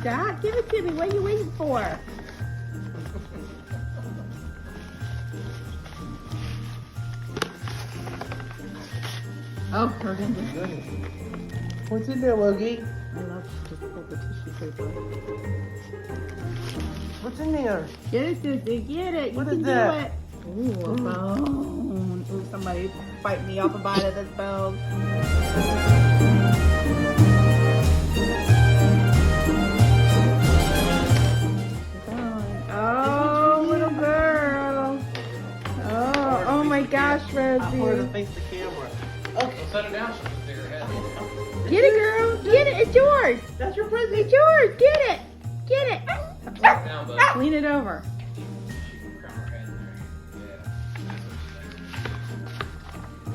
Doc. Give it to me. What are you waiting for? Oh, her goodness. What's in there, Logie? I love to just pull the tissue paper. What's in there? Get it, Sissy. Get it. You What can is do that? it. Ooh, a bone. Ooh, somebody fight me off a bite of this bone. Oh, little girl. Oh my gosh, I'm going to Rosie. face the camera. Okay. We'll set it down. She'll just take her head. Get it, girl. Get it. It's yours. That's your present. It's yours. Get it. Get it. Set it down, bud. Lean it over. She can crown her head in there.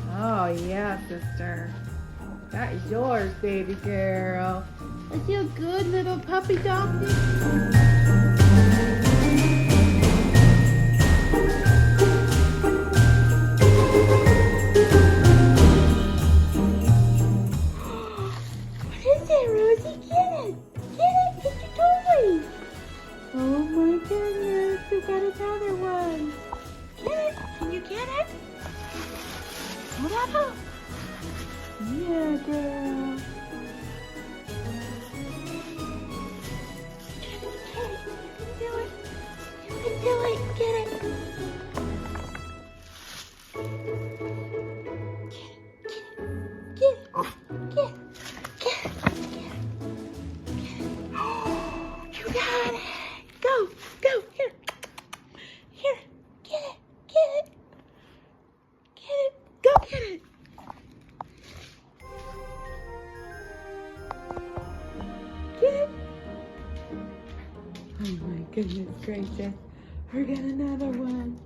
Yeah. Oh, yeah, sister. That is yours, baby girl. Is you a good little puppy dog? What is it, Rosie? Get it! Get it! It's your toy! Oh my goodness, we got another one. Get it? Can you get it? Hold that up. Yeah, girl. Do it. Do it. Get it. Get it. Get it. Get it. Oh, you got it. Go. Go. Here. Here. Get it. Get it. Get it. Go get it. Get it. Oh my goodness gracious. We got another one.